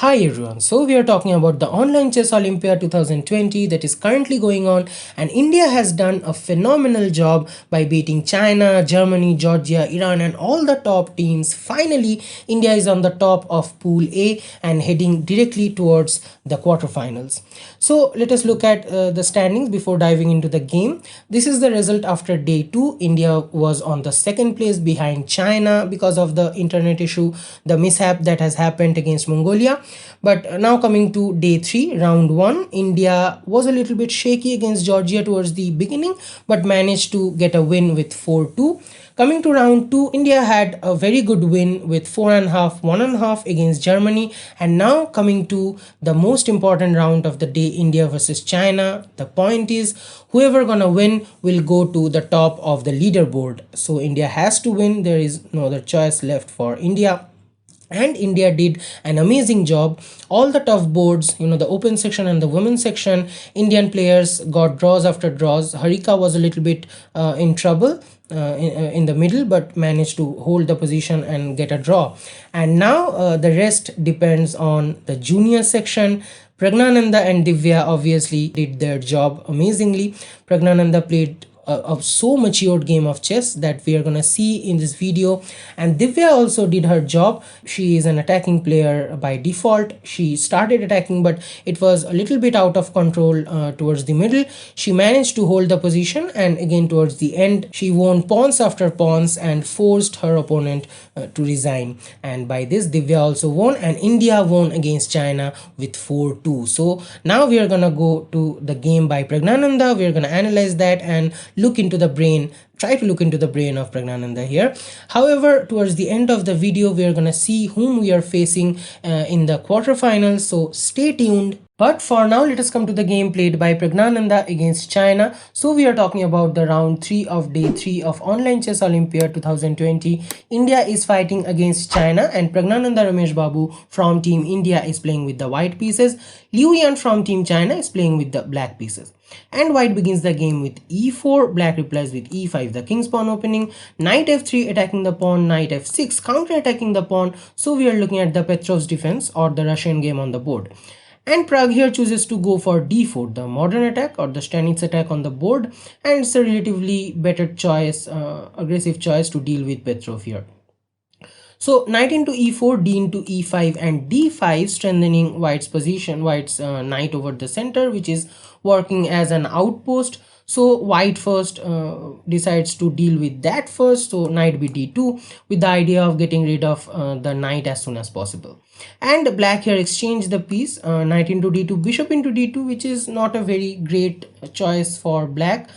Hi everyone, so we are talking about the Online Chess Olympiad 2020 that is currently going on, and India has done a phenomenal job by beating China, Germany, Georgia, Iran and all the top teams. Finally, India is on the top of Pool A and heading directly towards the quarterfinals. So let us look at the standings before diving into the game. This is the result after day 2. India was on the second place behind China because of the internet issue, the mishap that has happened against Mongolia. But now coming to day 3, round 1, India was a little bit shaky against Georgia towards the beginning but managed to get a win with 4-2. Coming to round 2, India had a very good win with 4.5, 1.5 against Germany. And now coming to the most important round of the day, India versus China. The point is, whoever gonna win will go to the top of the leaderboard. So India has to win. There is no other choice left for India. And India did an amazing job. All the tough boards, the open section and the women's section, Indian players got draws after draws. Harika was a little bit in trouble in the middle but managed to hold the position and get a draw. And now the rest depends on the junior section. Praggnanandhaa and Divya obviously did their job amazingly. Praggnanandhaa played a so matured game of chess that we are gonna see in this video, and Divya also did her job. She is an attacking player by default. She started attacking but it was a little bit out of control towards the middle. She managed to hold the position, and again towards the end she won pawns after pawns and forced her opponent to resign, and by this Divya also won and India won against China with 4-2. So now we are gonna go to the game by Praggnanandhaa. We are gonna analyze that and try to look into the brain of Praggnanandhaa here. However, towards the end of the video, we are going to see whom we are facing in the quarterfinals. So stay tuned. But for now, let us come to the game played by Praggnanandhaa against China. So we are talking about the round 3 of day 3 of Online Chess Olympiad 2020. India is fighting against China and Praggnanandhaa Rameshbabu from Team India is playing with the white pieces. Liu Yan from Team China is playing with the black pieces. And white begins the game with e4, black replies with e5, the king's pawn opening, knight f3 attacking the pawn, knight f6 counter attacking the pawn. So we are looking at the Petrov's defense or the Russian game on the board. And Pragg here chooses to go for d4, the modern attack or the Stanitz attack on the board, and it's a relatively better choice, aggressive choice to deal with Petrov here. So knight into e4, d into e5 and d5, strengthening white's position, white's knight over the center, which is working as an outpost. So white first decides to deal with that first. So knight b d2 with the idea of getting rid of the knight as soon as possible. And black here exchanged the piece, knight into d2, bishop into d2, which is not a very great choice for black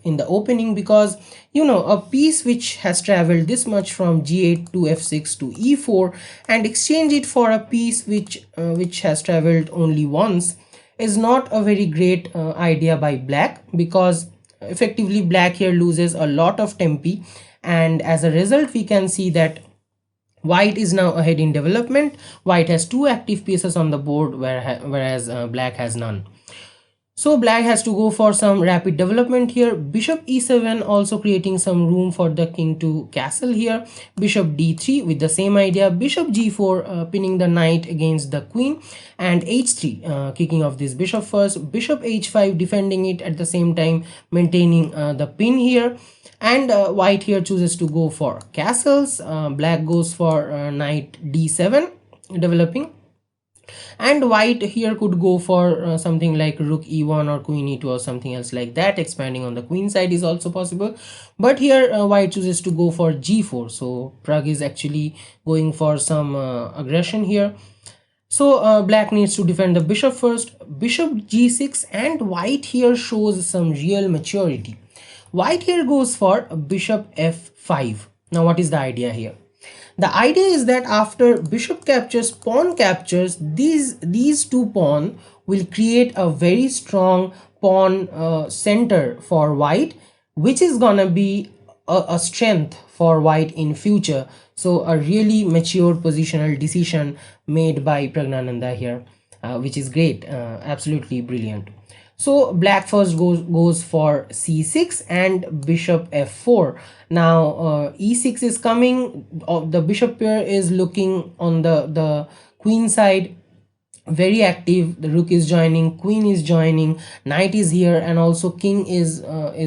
in the opening, because a piece which has traveled this much from g8 to f6 to e4 and exchange it for a piece which has traveled only once is not a very great idea by black, because effectively black here loses a lot of tempi, and as a result we can see that white is now ahead in development. White has 2 active pieces on the board whereas black has none. So black has to go for some rapid development here. Bishop e7 also creating some room for the king to castle here. Bishop d3 with the same idea. Bishop g4 pinning the knight against the queen, and h3 kicking off this bishop first. Bishop h5 defending it at the same time maintaining the pin here. And white here chooses to go for castles. Black goes for knight d7 developing. And white here could go for something like rook e1 or queen e2 or something else like that. Expanding on the queen side is also possible, but here white chooses to go for g4. So Pragg is actually going for some aggression here. So black needs to defend the bishop first. Bishop g6, and white here shows some real maturity. White here goes for bishop f5. Now what is the idea here? The idea is that after bishop captures, pawn captures, these two pawns will create a very strong pawn center for white, which is gonna be a strength for white in future. So a really mature positional decision made by Praggnanandhaa here, which is great, absolutely brilliant. So black first goes for c6 and bishop f4. Now e6 is coming. The bishop pair is looking on the queen side. very active. The rook is joining, queen is joining, knight is here, and also king is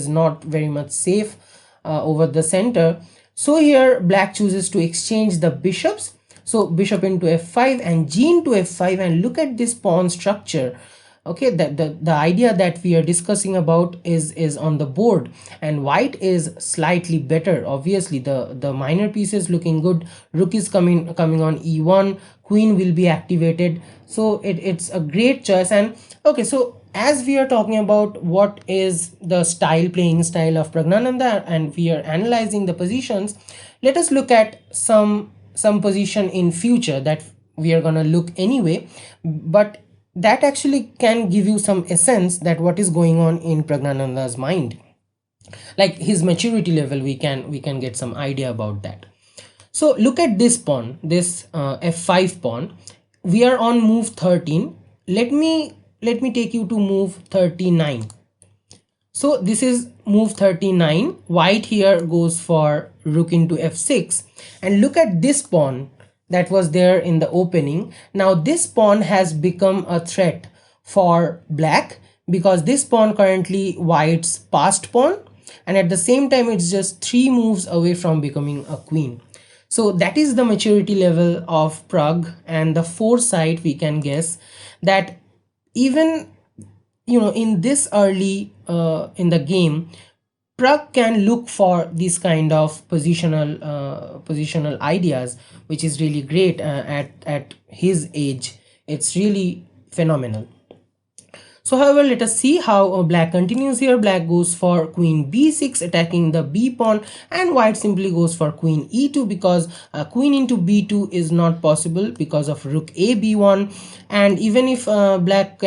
not very much safe over the center. So here black chooses to exchange the bishops. So bishop into f5 and g into f5, and look at this pawn structure. Okay, that the idea that we are discussing about is on the board, and white is slightly better. Obviously the minor pieces looking good. Rook is coming on e1, queen will be activated, so it's a great choice. And okay, so as we are talking about what is the playing style of Praggnanandhaa, and we are analyzing the positions, let us look at some position in future that we are gonna look anyway, but that actually can give you some essence that what is going on in Praggnanandhaa's mind, like his maturity level. We can get some idea about that. So look at this pawn, this f5 pawn. We are on move 13. Let me take you to move 39. So this is move 39. White here goes for rook into f6, and look at this pawn that was there in the opening. Now this pawn has become a threat for black, because this pawn currently white's passed pawn, and at the same time it's just 3 moves away from becoming a queen. So that is the maturity level of Pragg, and the foresight we can guess that even in this early in the game, Pragg can look for this kind of positional ideas, which is really great at his age. It's really phenomenal. So however, let us see how black continues here. Black goes for queen b6, attacking the b pawn, and white simply goes for queen e2, because queen into b2 is not possible because of rook a b1. And even if black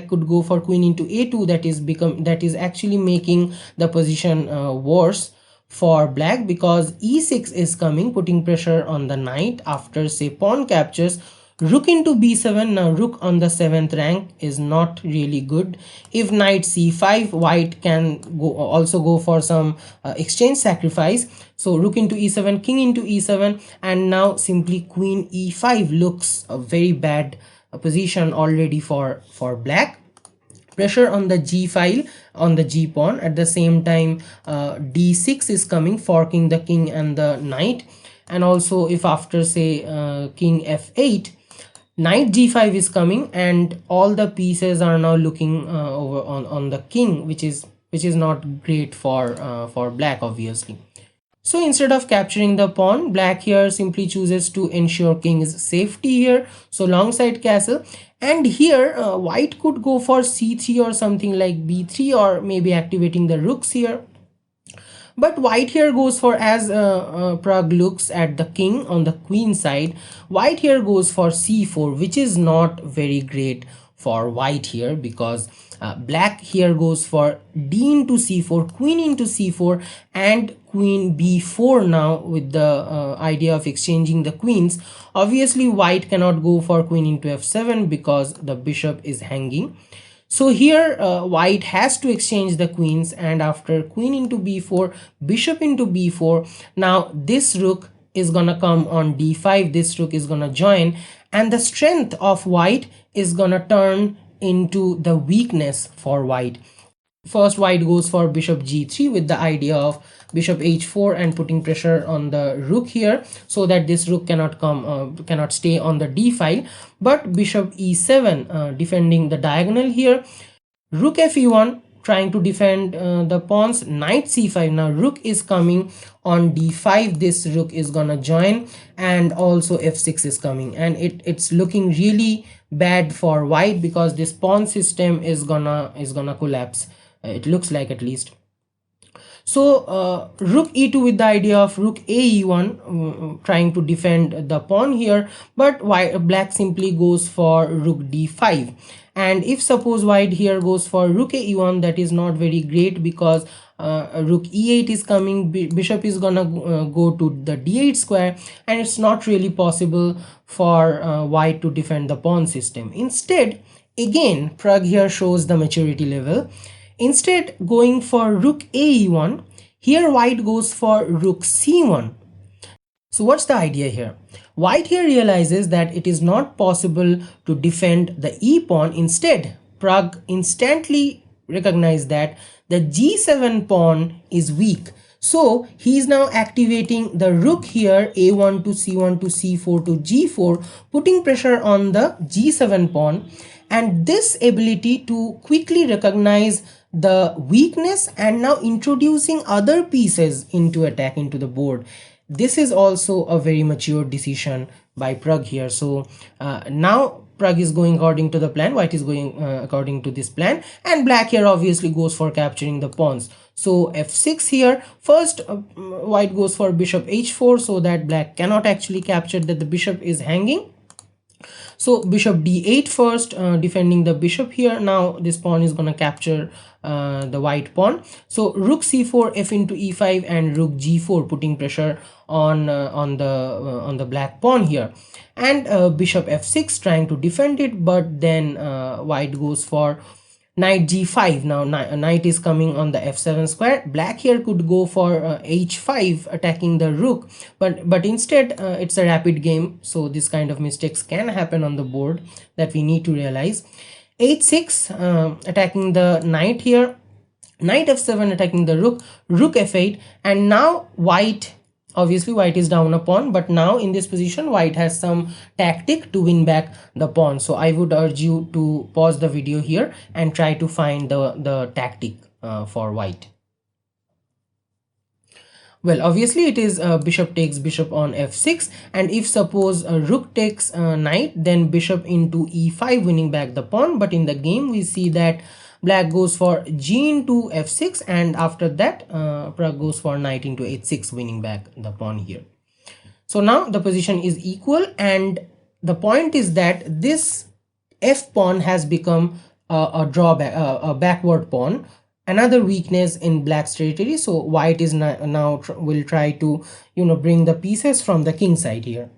could go for queen into a2, that is actually making the position worse for black, because e6 is coming, putting pressure on the knight after, say, pawn captures. Rook into b7. Now rook on the 7th rank is not really good. If knight c5, white can also go for some exchange sacrifice. So rook into e7, king into e7, and now simply queen e5 looks a very bad position already for black. Pressure on the g file, on the g pawn. At the same time d6 is coming, forking the king and the knight. And also if after, say, king f8, knight g5 is coming, and all the pieces are now looking over on the king, which is not great for black, obviously. So instead of capturing the pawn, black here simply chooses to ensure king's safety here, so long side castle. And here white could go for c3 or something like b3, or maybe activating the rooks here. But white here goes for, as Pragg looks at the king on the queen side, white here goes for c4, which is not very great for white here, because black here goes for d into c4, queen into c4, and queen b4 now, with the idea of exchanging the queens. Obviously white cannot go for queen into f7 because the bishop is hanging. So here white has to exchange the queens, and after queen into b4, bishop into b4, now this rook is gonna come on d5, this rook is gonna join, and the strength of white is gonna turn into the weakness for white. First white goes for bishop g3 with the idea of bishop h4 and putting pressure on the rook here, so that this rook cannot stay on the d file. But bishop e7 defending the diagonal here, rook fe1 trying to defend the pawns, knight c5. Now rook is coming on d5, this rook is gonna join, and also f6 is coming, and it's looking really bad for white, because this pawn system is gonna collapse. It looks like, at least. So rook e2 with the idea of rook ae1 trying to defend the pawn here, but black simply goes for rook d5. And if suppose white here goes for rook ae1, that is not very great, because rook e8 is coming, bishop is gonna go to the d8 square, and it's not really possible for white to defend the pawn system. Instead, again, Pragg here shows the maturity level. Instead, going for rook ae1, here white goes for rook c1. So what's the idea here? White here realizes that it is not possible to defend the e pawn. Instead, Pragg instantly recognized that the g7 pawn is weak. So he is now activating the rook here, a1 to c1 to c4 to g4, putting pressure on the g7 pawn. And this ability to quickly recognize the weakness and now introducing other pieces into attack into the board, this is also a very mature decision by Pragg here. So now Pragg is going according to the plan, white is going according to this plan, and black here obviously goes for capturing the pawns. So f6 here, first white goes for bishop h4 so that black cannot actually capture, that the bishop is hanging. So bishop d8 first, defending the bishop here. Now this pawn is going to capture the white pawn. So rook c4, f into e5, and rook g4, putting pressure on the black pawn here. And bishop f6 trying to defend it, but then white goes for knight g5. Now knight is coming on the f7 square. Black here could go for h5, attacking the rook, but instead it's a rapid game, so this kind of mistakes can happen on the board that we need to realize. h6, attacking the knight here, knight f7 attacking the rook, rook f8, and now white, obviously white is down a pawn, but now in this position white has some tactic to win back the pawn. So I would urge you to pause the video here and try to find the tactic for white. Well, obviously it is bishop takes bishop on f6, and if suppose rook takes knight, then bishop into e5, winning back the pawn. But in the game we see that black goes for g into f6, and after that Pragg goes for knight into h6, winning back the pawn here. So now the position is equal, and the point is that this f pawn has become a drawback, a backward pawn, another weakness in black's territory. So white is now will try to bring the pieces from the king side here.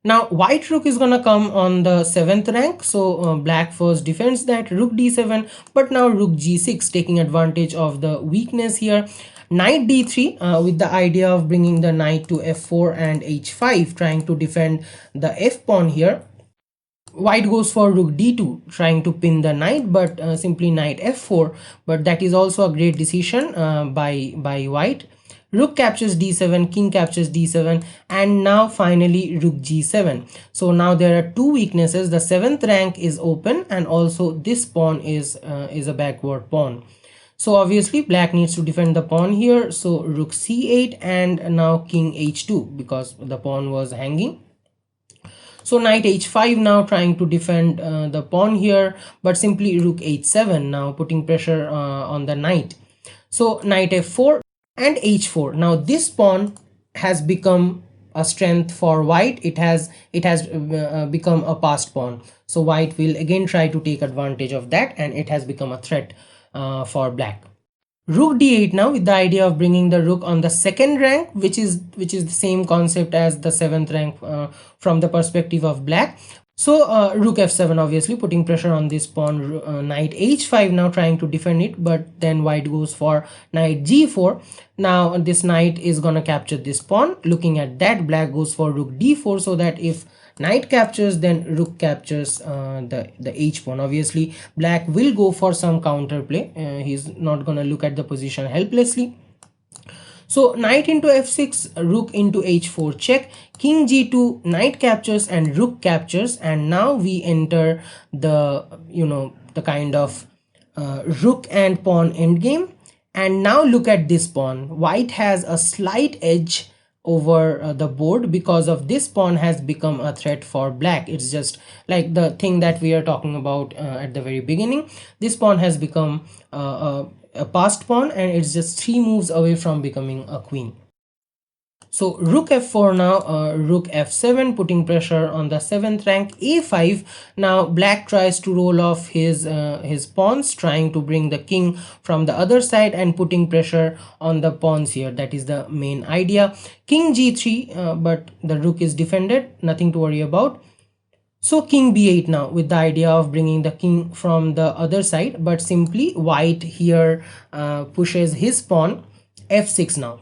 Now white rook is gonna come on the 7th rank, so black first defends that, rook d7, but now rook g6, taking advantage of the weakness here. Knight d3, with the idea of bringing the knight to f4 and h5, trying to defend the f pawn here. White goes for rook d2, trying to pin the knight, but simply knight f4, but that is also a great decision by white. Rook captures d7, king captures d7, and now finally rook g7. So now there are two weaknesses. The 7th rank is open, and also this pawn is a backward pawn. So obviously black needs to defend the pawn here. So rook c8, and now king h2, because the pawn was hanging. So knight h5 now, trying to defend the pawn here, but simply rook h7 now, putting pressure on the knight. So knight f4 and h4. Now this pawn has become a strength for white. It has become a passed pawn. So white will again try to take advantage of that, and it has become a threat for black. Rook d8 now, with the idea of bringing the rook on the 2nd rank, which is the same concept as the 7th rank from the perspective of black. So rook f7, obviously putting pressure on this pawn. Knight h5 now, trying to defend it, but then white goes for knight g4. Now this knight is gonna capture this pawn. Looking at that, black goes for rook d4, so that if knight captures, then rook captures the h pawn. Obviously black will go for some counter play. He's not gonna look at the position helplessly. So knight into f6, rook into h4 check, king g2, knight captures and rook captures, and now we enter the the kind of rook and pawn endgame. And now look at this pawn. White has a slight edge over the board because of this pawn has become a threat for black. It's just like the thing that we are talking about at the very beginning. This pawn has become a passed pawn, and it's just 3 moves away from becoming a queen. So rook f4 now, rook f7, putting pressure on the 7th rank. a5. Now black tries to roll off his pawns, trying to bring the king from the other side and putting pressure on the pawns here. That is the main idea. King g3, but the rook is defended, nothing to worry about. So king b8 now, with the idea of bringing the king from the other side, but simply white here pushes his pawn. f6 now.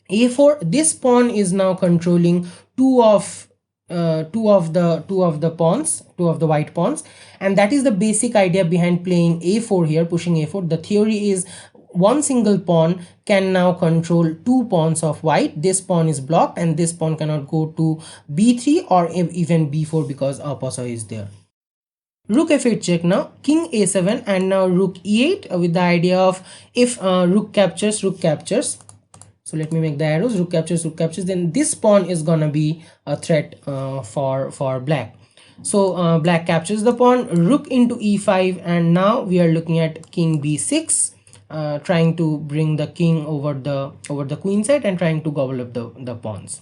a4. This pawn is now controlling two of the pawns, two of the white pawns, and that is the basic idea behind playing a4 here, pushing a4. The theory is one single pawn can now control two pawns of white. This pawn is blocked and this pawn cannot go to b3 or even b4 because Aposo is there. Rook f8 check now, king a7, and now rook e8 with the idea of if rook captures, rook captures. So let me make the arrows, rook captures, then this pawn is gonna be a threat for black. So black captures the pawn, rook into e5, and now we are looking at king b6, trying to bring the king over the queen side and trying to gobble up the pawns.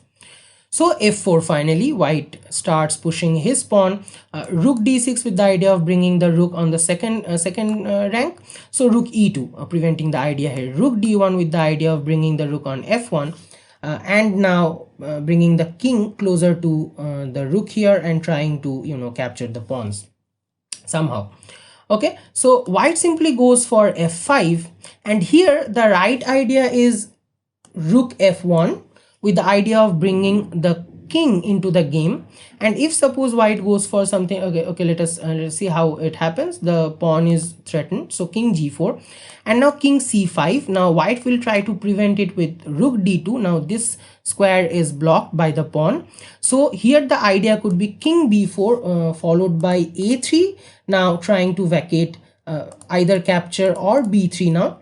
So f4, finally white starts pushing his pawn, rook d6 with the idea of bringing the rook on the second rank. So rook e2, preventing the idea here, rook d1 with the idea of bringing the rook on f1, and now bringing the king closer to the rook here and trying to capture the pawns somehow. Okay, so white simply goes for f5, and here the right idea is rook f1 with the idea of bringing the king into the game. And if suppose white goes for something, okay, let's see how it happens. The pawn is threatened, so king g4, and now king c5. Now white will try to prevent it with rook d2. Now this square is blocked by the pawn, so here the idea could be king b4 followed by a3, now trying to vacate either capture or b3 now.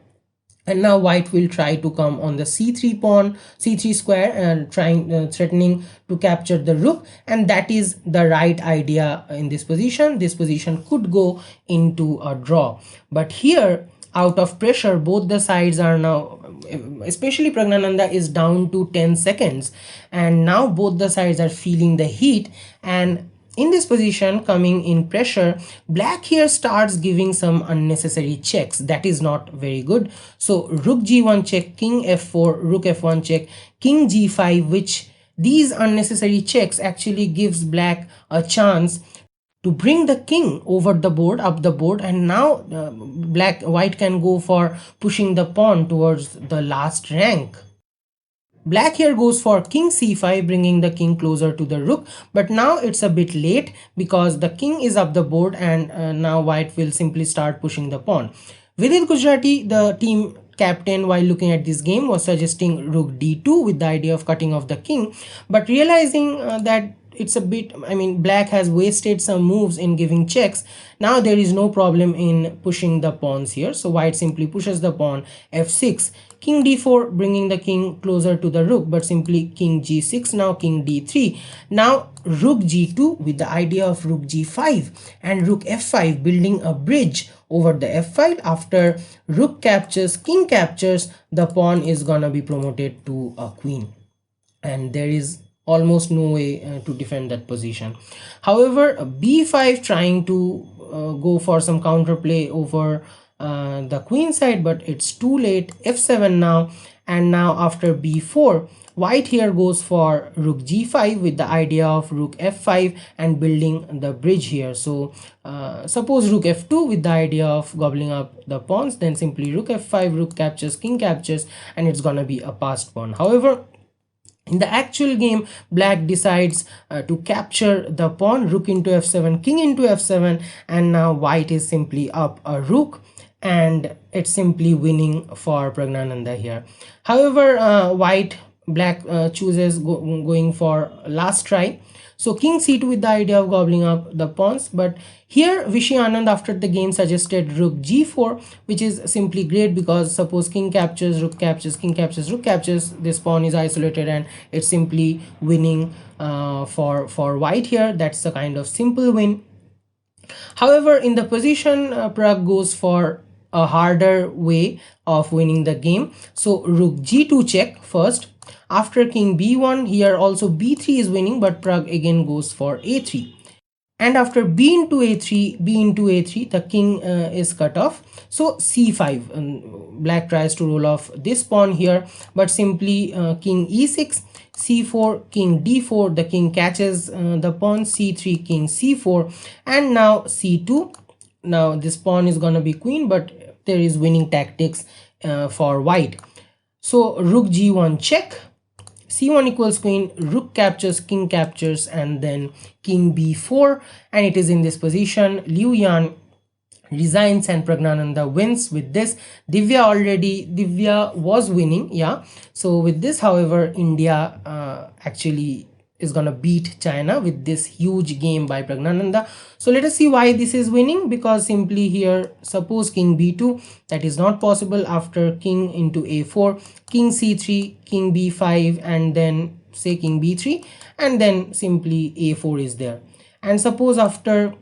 And now white will try to come on the c3 pawn, c3 square, and trying threatening to capture the rook, and that is the right idea in this position. This position could go into a draw, but here out of pressure both the sides are now, especially Praggnanandhaa is down to 10 seconds, and now both the sides are feeling the heat. And in this position, coming in pressure, black here starts giving some unnecessary checks. That is not very good. So rook g1 check, king f4, rook f1 check, king g5, which these unnecessary checks actually gives black a chance to bring the king over the board, up the board, and now white can go for pushing the pawn towards the last rank. Black here goes for king c5, bringing the king closer to the rook, but now it's a bit late because the king is up the board, and now white will simply start pushing the pawn. Vidit Gujrati, the team captain, while looking at this game, was suggesting rook d2 with the idea of cutting off the king, but realizing that it's a bit, black has wasted some moves in giving checks. Now there is no problem in pushing the pawns here, so white simply pushes the pawn f6, king d4, bringing the king closer to the rook, but simply king g6, now king d3, now rook g2 with the idea of rook g5 and rook f5, building a bridge over the f5. After rook captures, king captures, the pawn is gonna be promoted to a queen, and there is almost no way to defend that position. However, b5 trying to go for some counterplay over the queen side, but it's too late. f7 now, and now after b4, white here goes for rook g5 with the idea of rook f5 and building the bridge here. So suppose rook f2 with the idea of gobbling up the pawns, then simply rook f5, rook captures, king captures, and it's gonna be a passed pawn. However, in the actual game, black decides to capture the pawn, rook into f7, king into f7, and now white is simply up a rook, and it's simply winning for Praggnanandhaa here. However, black chooses going for last try. So king c2 with the idea of gobbling up the pawns, but here Vishy Anand after the game suggested rook g4, which is simply great because suppose king captures, rook captures, king captures, rook captures, this pawn is isolated and it's simply winning for white here. That's a kind of simple win. However, in the position, Pragg goes for a harder way of winning the game. So rook g2 check first. After king b1, here also b3 is winning, but Pragg again goes for a3. And after b into a3, the king is cut off. So c5, black tries to roll off this pawn here, but simply king e6, c4, king d4, the king catches the pawn, c3, king c4, and now c2. Now this pawn is gonna be queen, but there is winning tactics for white. So rook g1 check, c1 equals queen, rook captures, king captures, and then king b4, and it is in this position. Liu Yan resigns and Praggnanandhaa wins. With this, Divya was winning, yeah. So with this, however, India actually is gonna beat China with this huge game by Praggnanandhaa. So let us see why this is winning, because simply here, suppose king b2, that is not possible. After king into a4, king c3, king b5, and then say king b3, and then simply a4 is there. And suppose after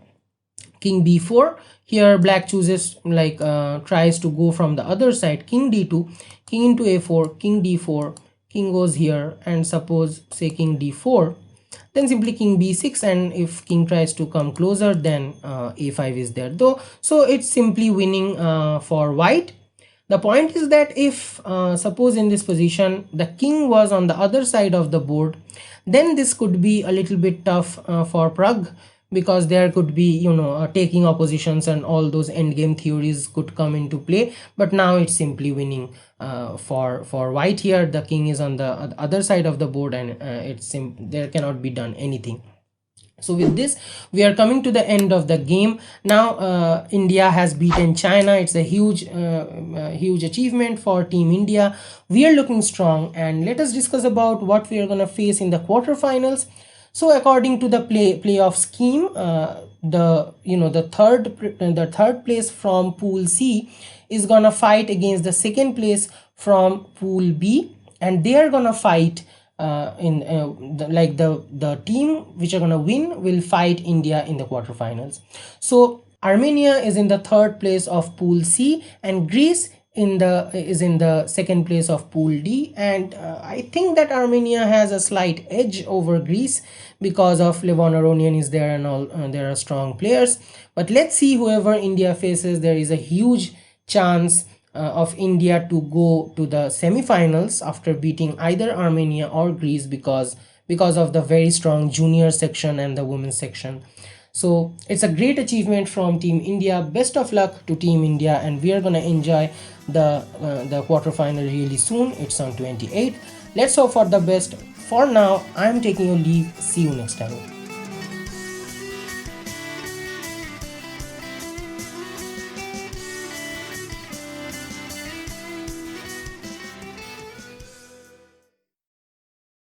king b4, here black chooses, like tries to go from the other side, king d2, king into a4, king d4, king goes here, and suppose say king d4, then simply king b6, and if king tries to come closer, then a5 is there though. So it's simply winning for white. The point is that if suppose in this position the king was on the other side of the board, then this could be a little bit tough for Pragg, because there could be, you know, taking oppositions and all those endgame theories could come into play. But now it's simply winning for white. Here the king is on the other side of the board, and there cannot be done anything. So with this, we are coming to the end of the game. Now India has beaten China. It's a huge achievement for Team India. We are looking strong, and let us discuss about what we are going to face in the quarterfinals. So according to the playoff scheme, the third place from Pool C is gonna fight against the second place from Pool B, and they are gonna fight the team which are gonna win will fight India in the quarterfinals. So Armenia is in the third place of Pool C, and Greece is in the second place of Pool D, and I think that Armenia has a slight edge over Greece because of Levon Aronian is there, and all there are strong players. But let's see, whoever India faces, there is a huge chance of India to go to the semi-finals after beating either Armenia or Greece, because of the very strong junior section and the women's section. So it's a great achievement from Team India. Best of luck to Team India, and we are gonna enjoy the quarterfinal really soon. It's on 28th. Let's hope for the best. For now, I'm taking a leave. See you next time.